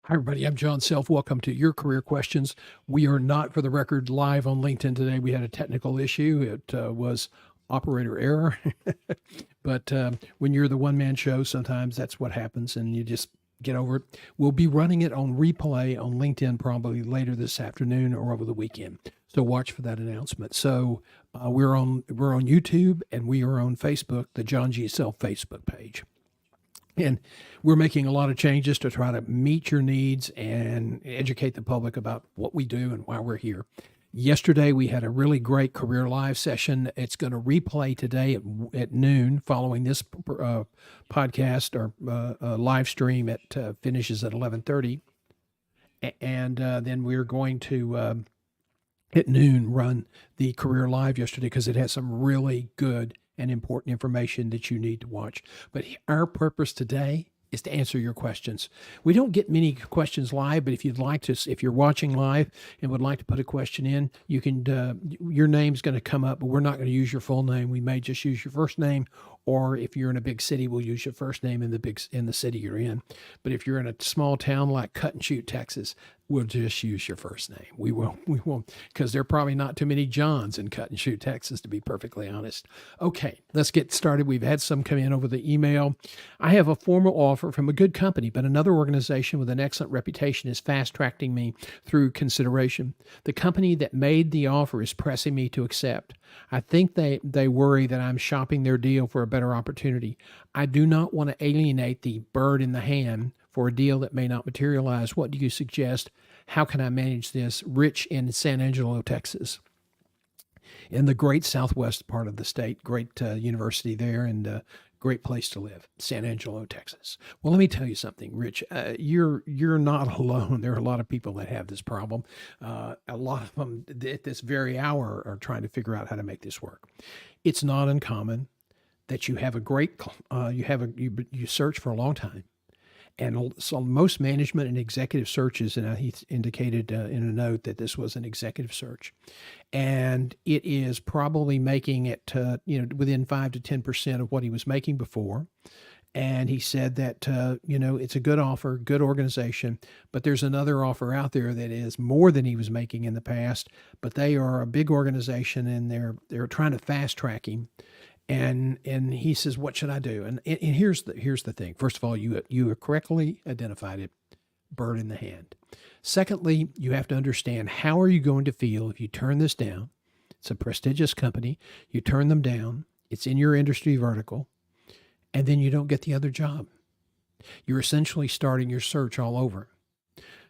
Hi, everybody. I'm John Self. Welcome to Your Career Questions. We are not, for the record, live on LinkedIn today. We had a technical issue. It was operator error. But when you're the one-man show, sometimes that's what happens, and you just get over it. We'll be running it on replay on LinkedIn probably later this afternoon or over the weekend. So watch for that announcement. So we're on YouTube, and we are on Facebook, the John G. Self Facebook page. And we're making a lot of changes to try to meet your needs and educate the public about what we do and why we're here. Yesterday, we had a really great Career Live session. It's going to replay today at noon following this podcast or live stream. It finishes at 11:30. And then we're going to, at noon, run the Career Live yesterday because it has some really good and important information that you need to watch. But our purpose today is to answer your questions. We don't get many questions live, but if you'd like to, if you're watching live and would like to put a question in, you can, your name's going to come up, but we're not going to use your full name. We may just use your first name, or if you're in a big city, we'll use your first name in the city you're in. But if you're in a small town like Cut and Shoot, Texas, we'll just use your first name. We won't, because there are probably not too many Johns in Cut and Shoot, Texas, to be perfectly honest. Okay, let's get started. We've had some come in over the email. I have a formal offer from a good company, but another organization with an excellent reputation is fast-tracking me through consideration. The company that made the offer is pressing me to accept. I think they worry that I'm shopping their deal for a better opportunity. I do not want to alienate the bird in the hand for a deal that may not materialize. What do you suggest? How can I manage this? Rich in San Angelo, Texas, in the great southwest part of the state. Great university there, and great place to live, San Angelo, Texas. Well, let me tell you something, Rich. You're not alone. There are a lot of people that have this problem. A lot of them at this very hour are trying to figure out how to make this work. It's not uncommon that you have a great, you search for a long time. And so most management and executive searches, and he indicated in a note that this was an executive search, and it is probably making it, within 5 to 10% of what he was making before. And he said that, it's a good offer, good organization, but there's another offer out there that is more than he was making in the past, but they are a big organization and they're trying to fast track him. And he says, what should I do? And here's the thing. First of all, you correctly identified it, bird in the hand. Secondly, you have to understand, how are you going to feel if you turn this down? It's a prestigious company. You turn them down. It's in your industry vertical, and then you don't get the other job. You're essentially starting your search all over.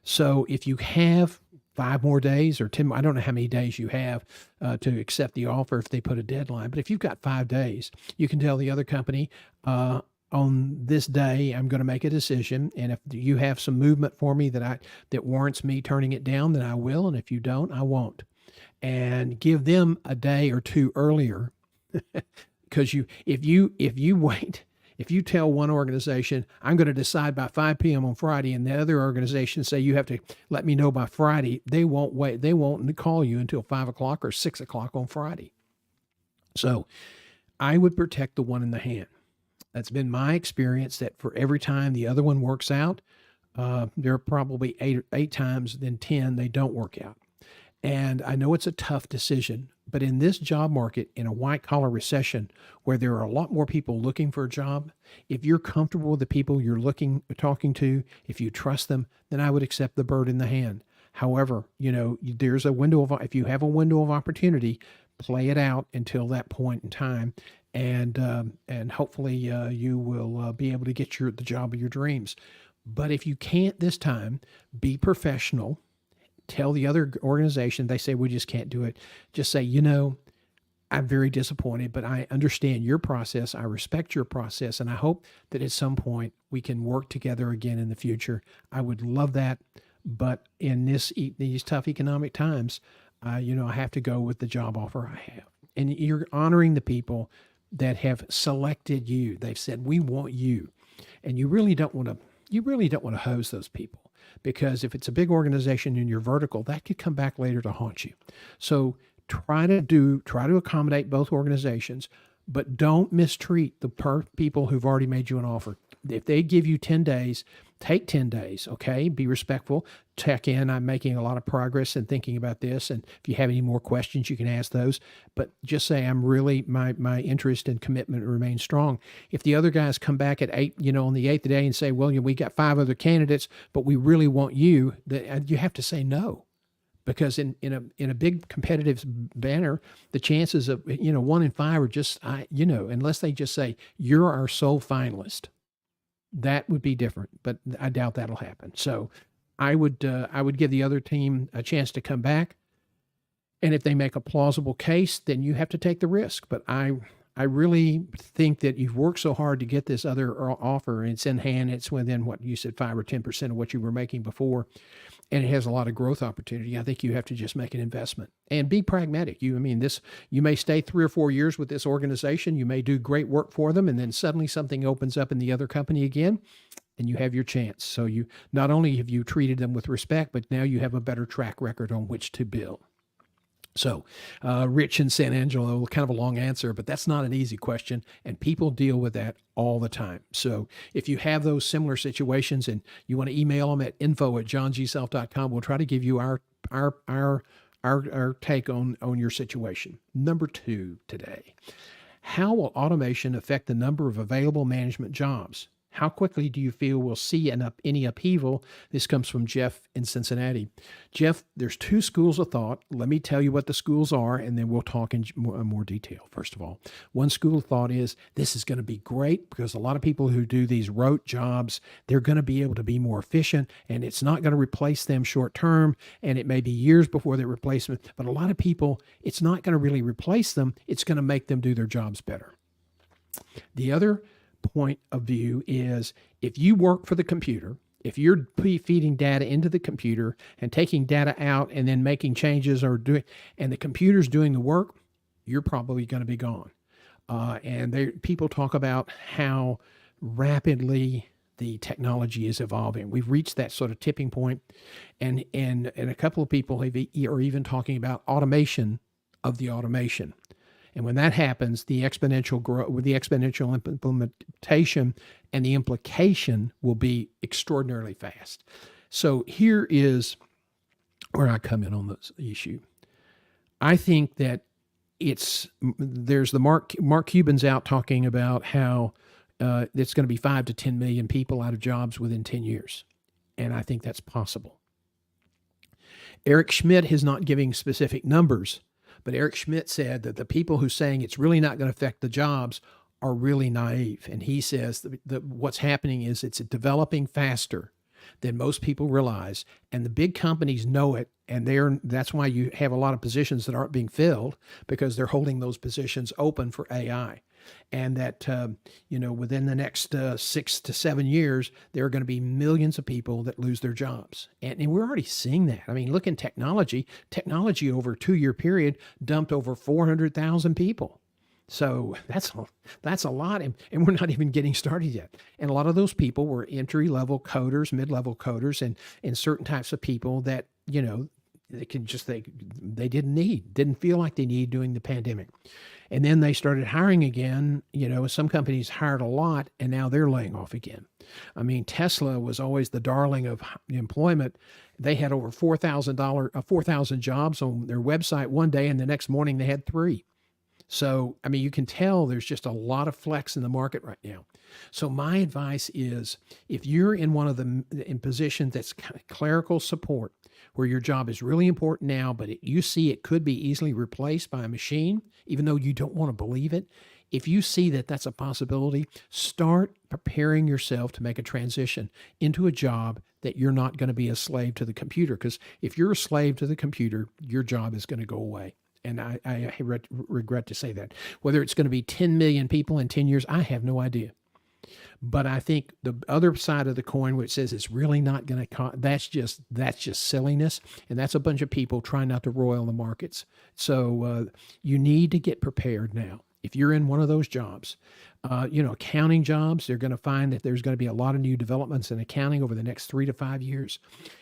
So if you have 5 more days or 10, I don't know how many days you have to accept the offer if they put a deadline, but if you've got 5 days, you can tell the other company, on this day, I'm going to make a decision. And if you have some movement for me that warrants me turning it down, then I will. And if you don't, I won't. And give them a day or two earlier, because if you wait, if you tell one organization, I'm going to decide by 5 p.m. on Friday, and the other organization say you have to let me know by Friday, they won't wait. They won't call you until 5 o'clock or 6 o'clock on Friday. So I would protect the one in the hand. That's been my experience, that for every time the other one works out, there are probably eight times than 10 they don't work out. And I know it's a tough decision, but in this job market, in a white collar recession where there are a lot more people looking for a job, if you're comfortable with the people you're talking to, if you trust them, then I would accept the bird in the hand. However, there's a window if you have a window of opportunity, play it out until that point in time. And hopefully you will be able to get the job of your dreams. But if you can't this time, be professional. Tell the other organization, they say, we just can't do it. Just say, I'm very disappointed, but I understand your process. I respect your process. And I hope that at some point we can work together again in the future. I would love that. But in these tough economic times, I have to go with the job offer I have. And you're honoring the people that have selected you. They've said, we want you. And you really don't want to hose those people. Because if it's a big organization in your vertical, that could come back later to haunt you. So try to accommodate both organizations, but don't mistreat the people who've already made you an offer. If they give you 10 days, take 10 days, okay? Be respectful. Check in. I'm making a lot of progress and thinking about this. And if you have any more questions, you can ask those. But just say, I'm really, my interest and commitment remains strong. If the other guys come back at 8, on the 8th day and say, well, we got 5 other candidates, but we really want you, you have to say no. Because in a big competitive banner, the chances of 1 in 5 are just unless they just say you're our sole finalist, that would be different. But I doubt that'll happen. So I would give the other team a chance to come back And if they make a plausible case, then you have to take the risk. But I really think that you've worked so hard to get this other offer, and it's in hand. It's within what you said, 5 or 10% of what you were making before, and it has a lot of growth opportunity. I think you have to just make an investment and be pragmatic. You may stay 3 or 4 years with this organization. You may do great work for them, and then suddenly something opens up in the other company again, and you have your chance. So you not only have you treated them with respect, but now you have a better track record on which to build. So, Rich in San Angelo, kind of a long answer, but that's not an easy question, and people deal with that all the time. So, if you have those similar situations and you want to email them at info@johngself.com, we'll try to give you our take on your situation. Number 2 today: how will automation affect the number of available management jobs? How quickly do you feel we'll see any upheaval? This comes from Jeff in Cincinnati. Jeff, there's 2 schools of thought. Let me tell you what the schools are, and then we'll talk in more detail. First of all, one school of thought is this is going to be great because a lot of people who do these rote jobs, they're going to be able to be more efficient, and it's not going to replace them short term, and it may be years before they replace them. But a lot of people, it's not going to really replace them. It's going to make them do their jobs better. The other point of view is if you work for the computer, if you're feeding data into the computer and taking data out and then making changes and the computer's doing the work, you're probably going to be gone. People talk about how rapidly the technology is evolving. We've reached that sort of tipping point, and a couple of people are even talking about automation of the automation. And when that happens, the exponential growth, with the exponential implementation and the implication will be extraordinarily fast. So here is where I come in on this issue. I think that there's the Mark Cuban's out talking about how it's going to be 5 to 10 million people out of jobs within 10 years. And I think that's possible. Eric Schmidt is not giving specific numbers, but Eric Schmidt said that the people who saying it's really not going to affect the jobs are really naive. And he says that what's happening is it's developing faster than most people realize. And the big companies know it. And that's why you have a lot of positions that aren't being filled, because they're holding those positions open for AI. And that, within the next 6 to 7 years, there are going to be millions of people that lose their jobs. And we're already seeing that. I mean, look in technology. Technology over a 2-year period dumped over 400,000 people. So that's a lot. And we're not even getting started yet. And a lot of those people were entry-level coders, mid-level coders, and certain types of people that, they didn't feel like they needed during the pandemic. And then they started hiring again. Some companies hired a lot, and now they're laying off again. I mean, Tesla was always the darling of employment. They had over 4,000 jobs on their website one day, and the next morning they had 3. So, I mean, you can tell there's just a lot of flex in the market right now. So my advice is, if you're in one of in positions that's kind of clerical support, where your job is really important now, but you see it could be easily replaced by a machine, even though you don't want to believe it, if you see that that's a possibility, start preparing yourself to make a transition into a job that you're not going to be a slave to the computer. Because if you're a slave to the computer, your job is going to go away. And I regret to say that. Whether it's going to be 10 million people in 10 years, I have no idea. But I think the other side of the coin, which says it's really not going to cost, that's just silliness. And that's a bunch of people trying not to roil the markets. So you need to get prepared now. If you're in one of those jobs, accounting jobs, they're going to find that there's going to be a lot of new developments in accounting over the next 3 to 5 years.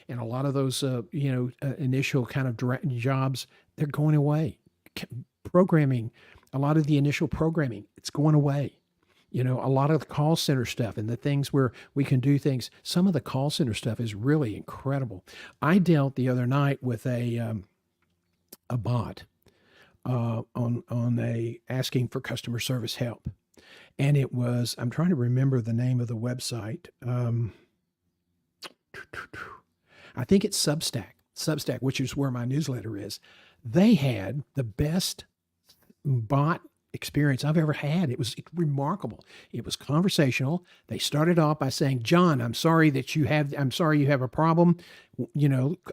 And a lot of those, initial kind of direct jobs, they're going away. Programming, a lot of the initial programming, it's going away. A lot of the call center stuff and the things where we can do things, some of the call center stuff is really incredible. I dealt the other night with a bot on asking for customer service help. And it was, I'm trying to remember the name of the website. I think it's Substack, which is where my newsletter is. They had the best bot experience I've ever had. It was remarkable. It was conversational. They started off by saying, "John, I'm sorry you have a problem.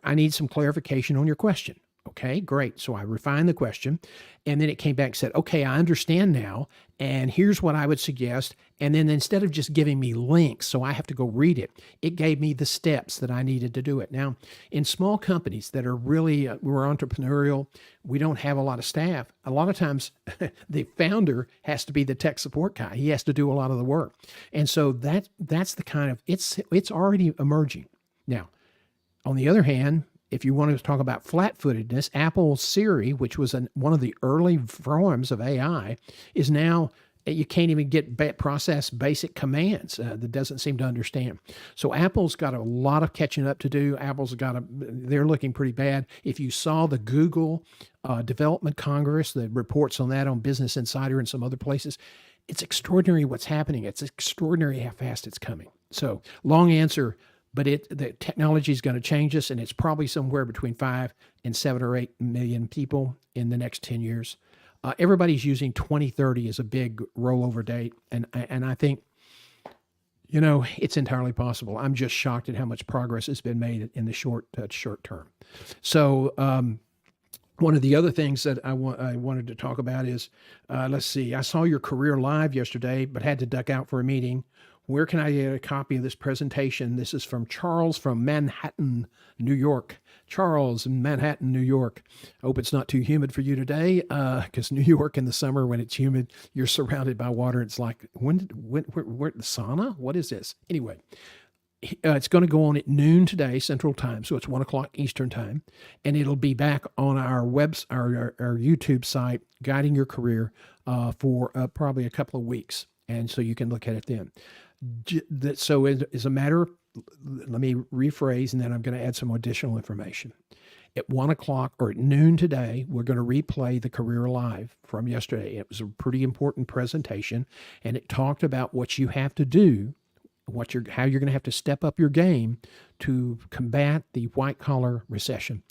I need some clarification on your question." Okay, great. So I refined the question, and then it came back and said, okay, I understand now, and here's what I would suggest. And then instead of just giving me links, so I have to go read it, it gave me the steps that I needed to do it. Now, in small companies that are really, we're entrepreneurial, we don't have a lot of staff. A lot of times the founder has to be the tech support guy. He has to do a lot of the work. And so that's the kind of, it's already emerging. Now, on the other hand, if you want to talk about flat-footedness, Apple Siri, which was one of the early forms of AI, is now, you can't even process basic commands. That doesn't seem to understand. So Apple's got a lot of catching up to do. They're looking pretty bad. If you saw the Google Development Congress, the reports on that on Business Insider and some other places, it's extraordinary what's happening. It's extraordinary how fast it's coming. So long answer, but the technology is going to change us, and it's probably somewhere between 5 and 7 or 8 million people in the next 10 years. Everybody's using 2030 as a big rollover date, and I think, it's entirely possible. I'm just shocked at how much progress has been made in the short term. So one of the other things that I wanted to talk about is, let's see, I saw your career live yesterday, but had to duck out for a meeting. Where can I get a copy of this presentation? This is from Charles from Manhattan, New York. Charles in Manhattan, New York. I hope it's not too humid for you today, because New York in the summer, when it's humid, you're surrounded by water. It's like, where the sauna? What is this? Anyway, it's going to go on at noon today, Central Time, so it's 1 o'clock Eastern Time, and it'll be back on our our YouTube site, Guiding Your Career, for probably a couple of weeks, and so you can look at it then. So as a matter of, let me rephrase, and then I'm going to add some additional information. At 1 o'clock or at noon today, we're going to replay the Career Live from yesterday. It was a pretty important presentation, and it talked about what you have to do, how you're going to have to step up your game to combat the white-collar recession.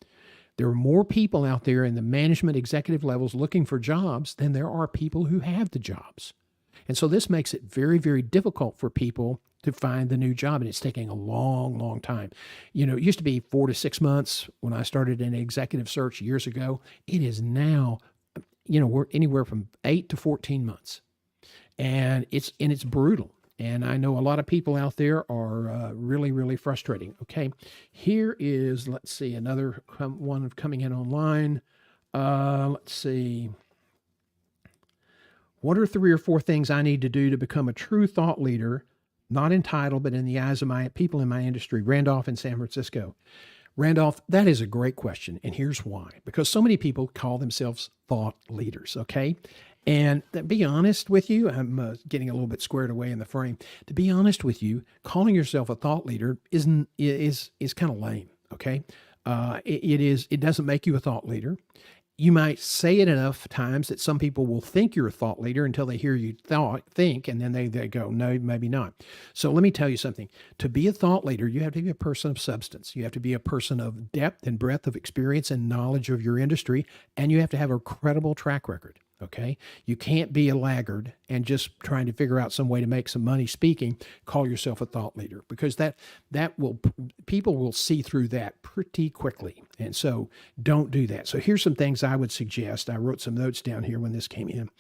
There are more people out there in the management executive levels looking for jobs than there are people who have the jobs. And so this makes it very, very difficult for people to find the new job, and it's taking a long, long time. It used to be 4 to 6 months when I started an executive search years ago. It is now, we're anywhere from 8 to 14 months, and it's brutal. And I know a lot of people out there are really, really frustrating. Okay, here is, let's see, another one coming in online. Let's see. What are 3 or 4 things I need to do to become a true thought leader, not in title, but in the eyes of my people in my industry? Randolph in San Francisco. Randolph, that is a great question, and here's why. Because so many people call themselves thought leaders, okay? And to be honest with you, I'm getting a little bit squared away in the frame. To be honest with you, calling yourself a thought leader is kind of lame, okay? It doesn't make you a thought leader. You might say it enough times that some people will think you're a thought leader until they hear you think, and then they go, no, maybe not. So let me tell you something. To be a thought leader, you have to be a person of substance. You have to be a person of depth and breadth of experience and knowledge of your industry, and you have to have a credible track record. Okay. You can't be a laggard and just trying to figure out some way to make some money speaking, call yourself a thought leader, because people will see through that pretty quickly. And so don't do that. So here's some things I would suggest. I wrote some notes down here when this came in.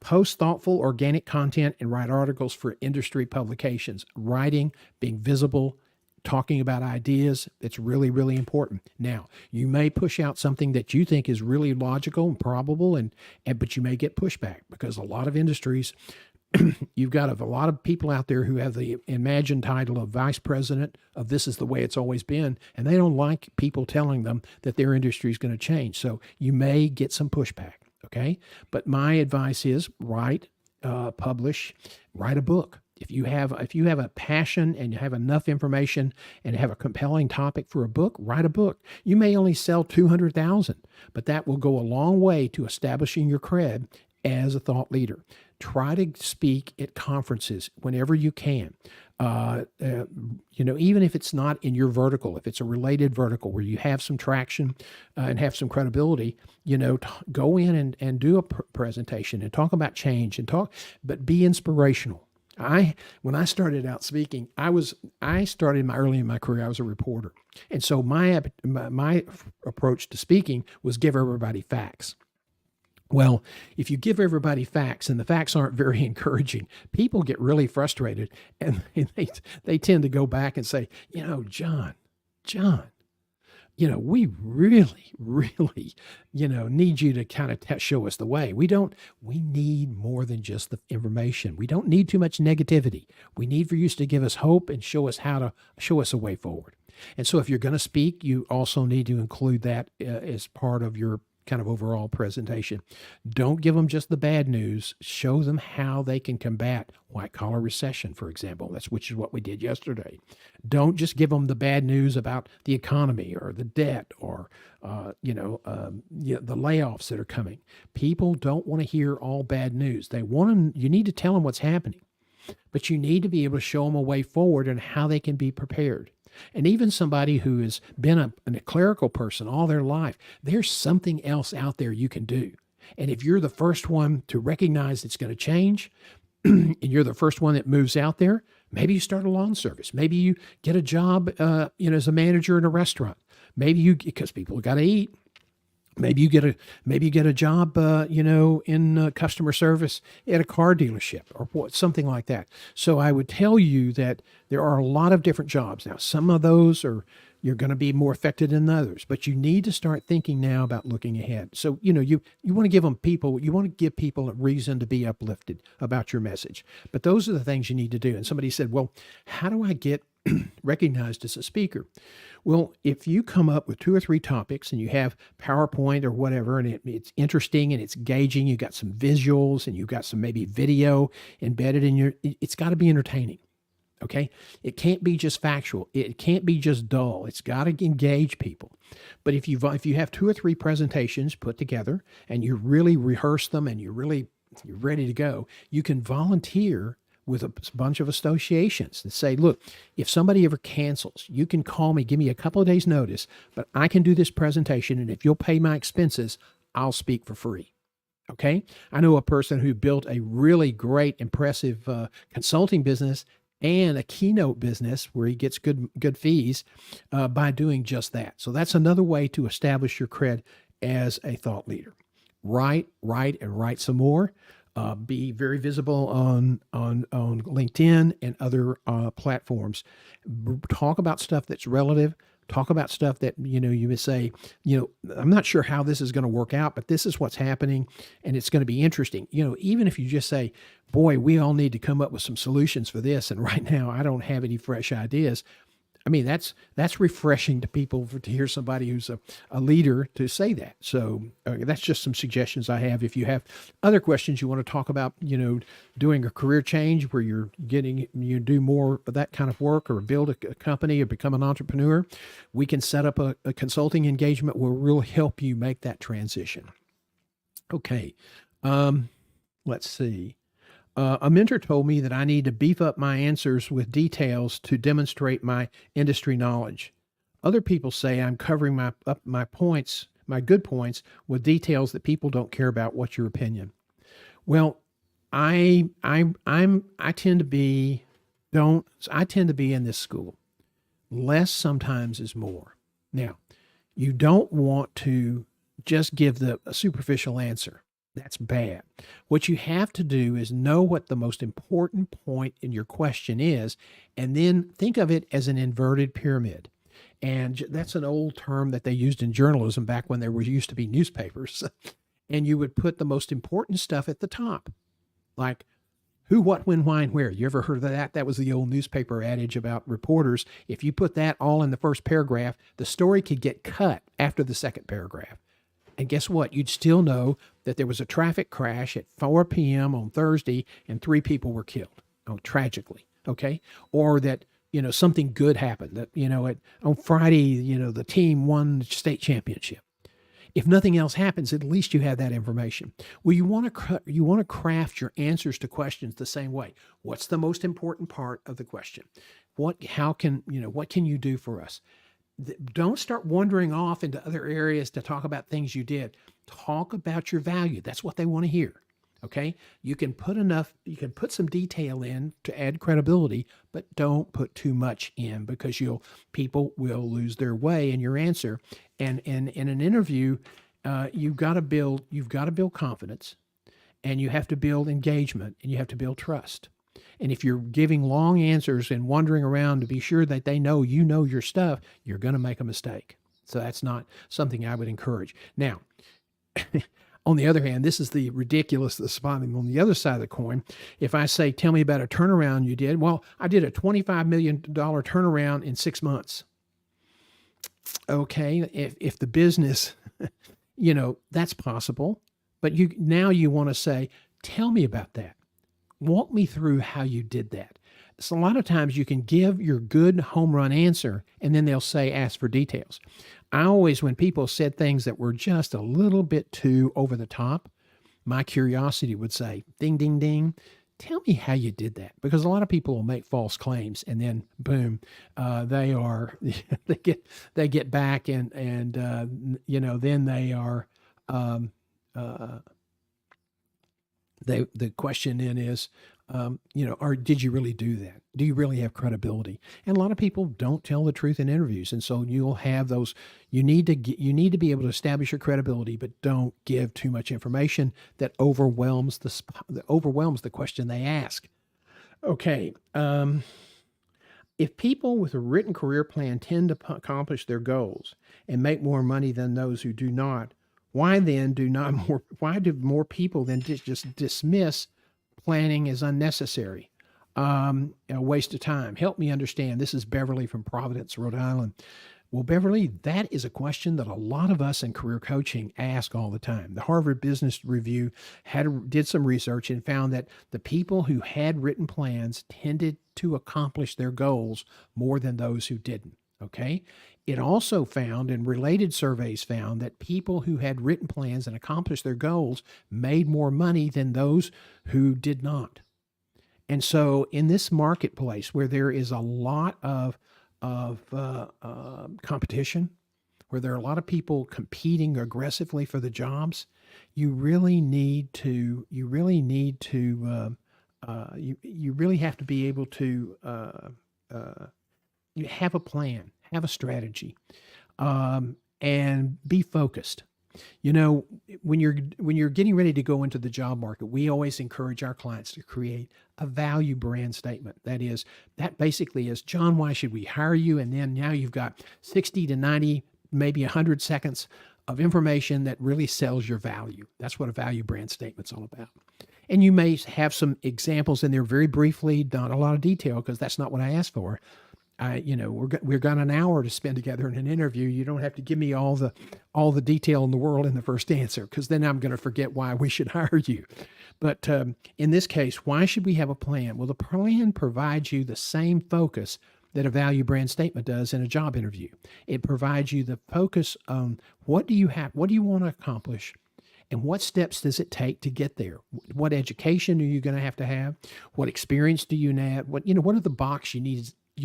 Post thoughtful, organic content and write articles for industry publications. Writing, being visible, talking about ideas, it's really, really important. Now, you may push out something that you think is really logical and probable, but you may get pushback because a lot of industries, you've got a lot of people out there who have the imagined title of vice president of this is the way it's always been, and they don't like people telling them that their industry is going to change. So you may get some pushback, okay? But my advice is write, publish, write a book. If you have a passion and you have enough information and have a compelling topic for a book, write a book. You may only sell 200,000, but that will go a long way to establishing your cred as a thought leader. Try to speak at conferences whenever you can. Even if it's not in your vertical, if it's a related vertical where you have some traction and have some credibility, go in and do a presentation and talk about change but be inspirational. When I started out speaking, I started early in my career. I was a reporter, and so my approach to speaking was give everybody facts. Well, if you give everybody facts and the facts aren't very encouraging, people get really frustrated, and they tend to go back and say, John, we really, really, need you to kind of show us the way. We need more than just the information. We don't need too much negativity. We need for you to give us hope and show us a way forward. And so if you're going to speak, you also need to include that as part of your kind of overall presentation. Don't give them just the bad news. Show them how they can combat white collar recession, for example. Which is what we did yesterday. Don't just give them the bad news about the economy or the debt or the layoffs that are coming. People don't want to hear all bad news. You need to tell them what's happening, but you need to be able to show them a way forward and how they can be prepared. And even somebody who has been a clerical person all their life, there's something else out there you can do. And if you're the first one to recognize it's going to change, and you're the first one that moves out there, maybe you start a lawn service. Maybe you get a job, as a manager in a restaurant. Because people got to eat. Maybe you get a job, in customer service at a car dealership or something like that. So I would tell you that there are a lot of different jobs. Now, some of those you're going to be more affected than others, but you need to start thinking now about looking ahead. So, you want to give people a reason to be uplifted about your message. But those are the things you need to do. And somebody said, well, how do I get recognized as a speaker? Well, if you come up with 2 or 3 topics and you have PowerPoint or whatever, and it's interesting and it's engaging, you got some visuals and you've got some maybe video embedded in it's got to be entertaining. Okay. It can't be just factual. It can't be just dull. It's got to engage people. But if you have 2 or 3 presentations put together and you really rehearse them and you're ready to go, you can volunteer with a bunch of associations that say, look, if somebody ever cancels, you can call me, give me a couple of days notice, but I can do this presentation. And if you'll pay my expenses, I'll speak for free. Okay. I know a person who built a really great, impressive consulting business and a keynote business where he gets good fees by doing just that. So that's another way to establish your cred as a thought leader. Write and write some more. Be very visible on LinkedIn and other platforms. Talk about stuff that's relative. Talk about stuff that, you would say, I'm not sure how this is going to work out, but this is what's happening and it's going to be interesting. Even if you just say, boy, we all need to come up with some solutions for this. And right now I don't have any fresh ideas. I mean, that's refreshing to people to hear somebody who's a leader to say that. So that's just some suggestions I have. If you have other questions you want to talk about, doing a career change where you do more of that kind of work or build a company or become an entrepreneur, we can set up a consulting engagement where we'll help you make that transition. Okay. Let's see. A mentor told me that I need to beef up my answers with details to demonstrate my industry knowledge. Other people say I'm covering my points, my good points, with details that people don't care about. What's your opinion? Well, I tend to be in this school. Less sometimes is more. Now, you don't want to just give a superficial answer. That's bad. What you have to do is know what the most important point in your question is, and then think of it as an inverted pyramid. And that's an old term that they used in journalism back when there used to be newspapers. And you would put the most important stuff at the top, like who, what, when, why, and where. You ever heard of that? That was the old newspaper adage about reporters. If you put that all in the first paragraph, the story could get cut after the second paragraph. And guess what? You'd still know that there was a traffic crash at 4 p.m. on Thursday and 3 people were killed, tragically. Okay. Or that, something good happened that, on Friday, the team won the state championship. If nothing else happens, at least you have that information. Well, you want to craft your answers to questions the same way. What's the most important part of the question? What can you do for us? Don't start wandering off into other areas to talk about things you did. Talk about your value. That's what they want to hear. Okay. You can put some detail in to add credibility, but don't put too much in because people will lose their way in your answer. And in an interview, you've got to build confidence, and you have to build engagement, and you have to build trust. And if you're giving long answers and wandering around to be sure that they know you know your stuff, you're going to make a mistake. So that's not something I would encourage. Now, on the other hand, this is the ridiculous, the spotting. On the other side of the coin, if I say, tell me about a turnaround you did, well, I did a $25 million turnaround in 6 months. Okay, if the business, that's possible. But now you want to say, tell me about that. Walk me through how you did that. So a lot of times you can give your good home run answer and then they'll say, ask for details. I always, when people said things that were just a little bit too over the top, my curiosity would say, ding, ding, ding, tell me how you did that. Because a lot of people will make false claims and then boom, they get back and then they are, the question then is, did you really do that? Do you really have credibility? And a lot of people don't tell the truth in interviews, and so you'll have those. You need to be able to establish your credibility, but don't give too much information that overwhelms the question they ask. Okay. If people with a written career plan tend to accomplish their goals and make more money than those who do not, why do more people then just dismiss planning as unnecessary? A waste of time. Help me understand. This is Beverly from Providence, Rhode Island. Well, Beverly, that is a question that a lot of us in career coaching ask all the time. The Harvard Business Review did some research and found that the people who had written plans tended to accomplish their goals more than those who didn't. Okay. It also found, and related surveys found, that people who had written plans and accomplished their goals made more money than those who did not. And so in this marketplace where there is a lot of competition, where there are a lot of people competing aggressively for the jobs, you really have to be able to you have a plan, have a strategy, and be focused. When you're getting ready to go into the job market, we always encourage our clients to create a value brand statement. That basically is, John, why should we hire you? And then now you've got 60 to 90, maybe 100 seconds of information that really sells your value. That's what a value brand statement's all about. And you may have some examples in there very briefly, not a lot of detail, because that's not what I asked for. We've got an hour to spend together in an interview. You don't have to give me all the detail in the world in the first answer, because then I'm going to forget why we should hire you. But in this case, why should we have a plan? Well, the plan provides you the same focus that a value brand statement does in a job interview. It provides you the focus on what do you want to accomplish, and what steps does it take to get there? What education are you going to have? What experience do you need? What are the box you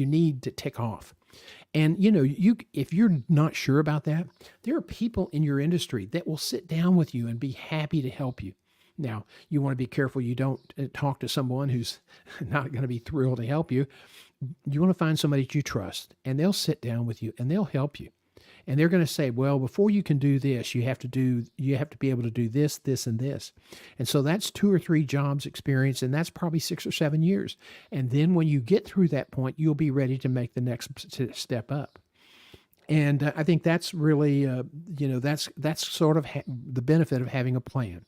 need to tick off? And if you're not sure about that, there are people in your industry that will sit down with you and be happy to help you. Now, you want to be careful you don't talk to someone who's not going to be thrilled to help you. You want to find somebody that you trust, and they'll sit down with you and they'll help you. And they're going to say, well, before you can do this, you have to be able to do this, this, and this. And so that's 2 or 3 jobs experience, and that's probably 6 or 7 years. And then when you get through that point, you'll be ready to make the next step up. And I think that's really, that's sort of the benefit of having a plan.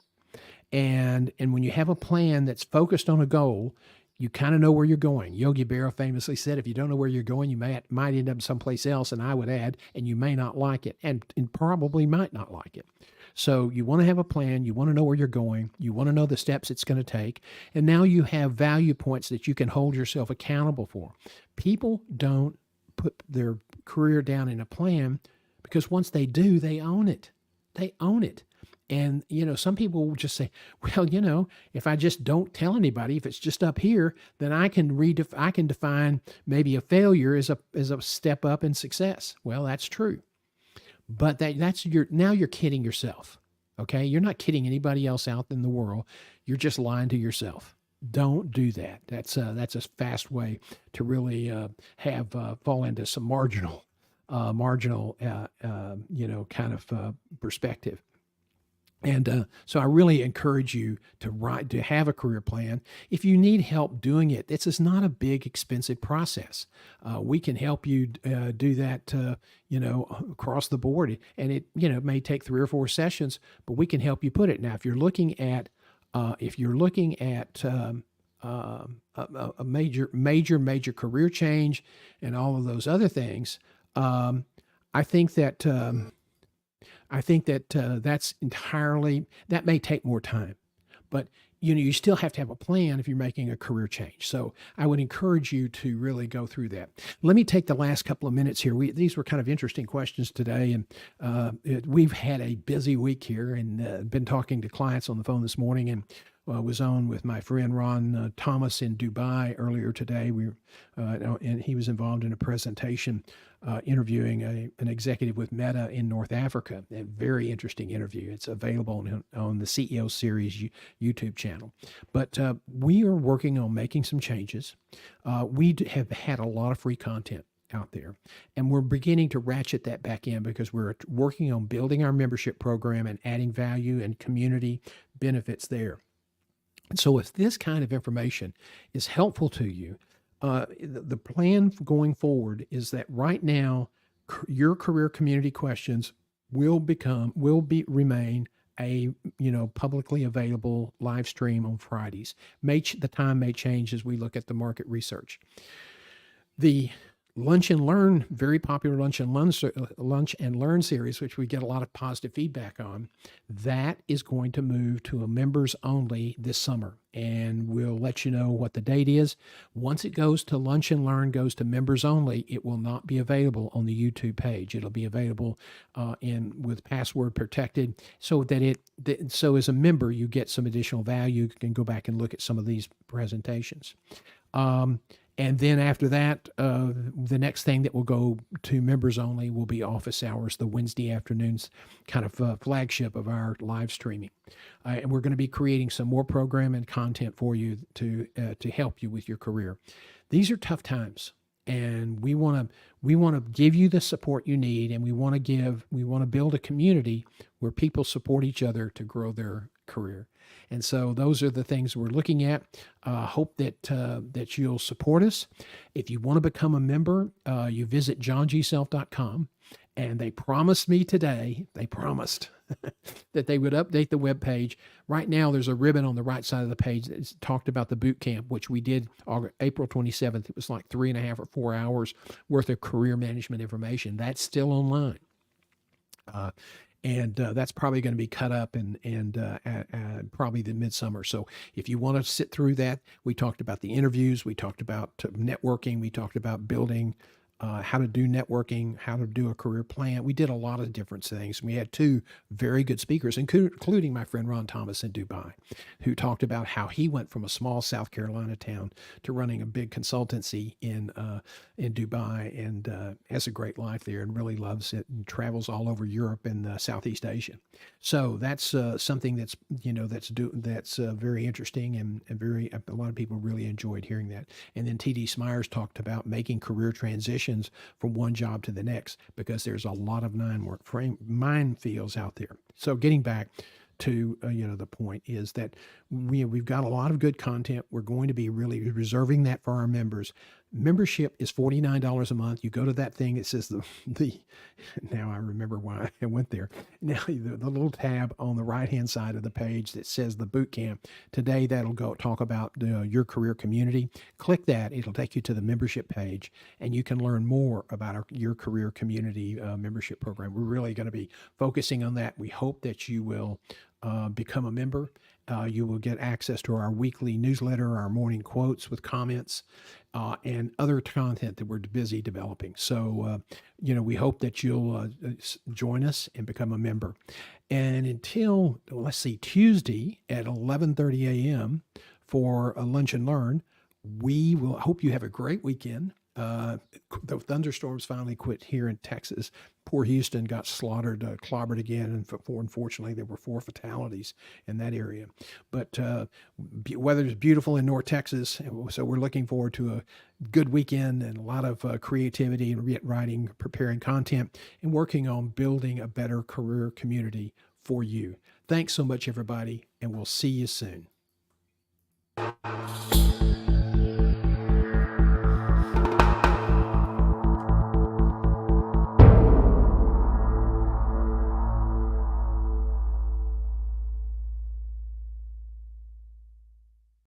And when you have a plan that's focused on a goal, you kind of know where you're going. Yogi Berra famously said, if you don't know where you're going, you might end up someplace else. And I would add, and you may not like it, and probably might not like it. So you want to have a plan. You want to know where you're going. You want to know the steps it's going to take. And now you have value points that you can hold yourself accountable for. People don't put their career down in a plan, because once they do, they own it. They own it. And, some people will just say, well, if I just don't tell anybody, if it's just up here, then I can define maybe a failure as a step up in success. Well, that's true. But now you're kidding yourself. Okay. You're not kidding anybody else out in the world. You're just lying to yourself. Don't do that. That's a fast way to really have fall into some marginal, kind of perspective. And so I really encourage you to have a career plan. If you need help doing it, this is not a big, expensive process. We can help you do that, across the board. And it may take 3 or 4 sessions, but we can help you put it. Now, if you're looking at a major career change and all of those other things, I think that that may take more time, but you still have to have a plan if you're making a career change. So I would encourage you to really go through that. Let me take the last couple of minutes here. These were kind of interesting questions today, and we've had a busy week here, and been talking to clients on the phone this morning, and was on with my friend Ron Thomas in Dubai earlier today. And he was involved in a presentation interviewing an executive with Meta in North Africa. A very interesting interview. It's available on the CEO Series YouTube channel. But we are working on making some changes. We have had a lot of free content out there, and we're beginning to ratchet that back in because we're working on building our membership program and adding value and community benefits there. So if this kind of information is helpful to you, the plan going forward is that right now, your career community questions remain a publicly available live stream on Fridays. The time may change as we look at the market research. The Lunch and Learn, very popular Lunch and Learn series, which we get a lot of positive feedback on, that is going to move to a members only this summer. And we'll let you know what the date is. Once it goes to Lunch and Learn, goes to members only, it will not be available on the YouTube page. It'll be available with password protected, so so as a member, you get some additional value. You can go back and look at some of these presentations. And then after that, the next thing that will go to members only will be office hours, the Wednesday afternoons kind of flagship of our live streaming. And we're going to be creating some more program and content for you to help you with your career. These are tough times, and we want to give you the support you need, and we want to build a community where people support each other to grow their career. And so those are the things we're looking at. Hope that you'll support us. If you want to become a member, you visit johngself.com, and they promised that they would update the web page. Right now, there's a ribbon on the right side of the page that talked about the boot camp, which we did April 27th. It was like 3.5 or 4 hours worth of career management information. That's still online. And that's probably going to be cut up and probably the midsummer. So if you want to sit through that, we talked about the interviews, we talked about networking, we talked about building, how to do networking, how to do a career plan. We did a lot of different things. We had 2 very good speakers, including my friend Ron Thomas in Dubai, who talked about how he went from a small South Carolina town to running a big consultancy in Dubai, and has a great life there and really loves it, and travels all over Europe and Southeast Asia. So that's something that's very interesting, and a lot of people really enjoyed hearing that. And then T.D. Smyers talked about making career transitions from one job to the next, because there's a lot of minefields out there. So getting back to the point is that we've got a lot of good content. We're going to be really reserving that for our members. Membership is $49 a month. You go to that thing, it says the now I remember why I went there. Now the little tab on the right hand side of the page that says the boot camp. Today that'll go talk about your career community. Click that, it'll take you to the membership page, and you can learn more about your career community membership program. We're really going to be focusing on that. We hope that you will become a member. You will get access to our weekly newsletter, our morning quotes with comments, and other content that we're busy developing. So, we hope that you'll join us and become a member. And until, Tuesday at 11:30 a.m. for a Lunch and Learn, we will hope you have a great weekend. Uh, the thunderstorms finally quit here in Texas. Poor Houston got slaughtered, clobbered again, and unfortunately, there were 4 fatalities in that area. But weather is beautiful in North Texas, so we're looking forward to a good weekend and a lot of creativity and writing, preparing content, and working on building a better career community for you. Thanks so much, everybody, and we'll see you soon.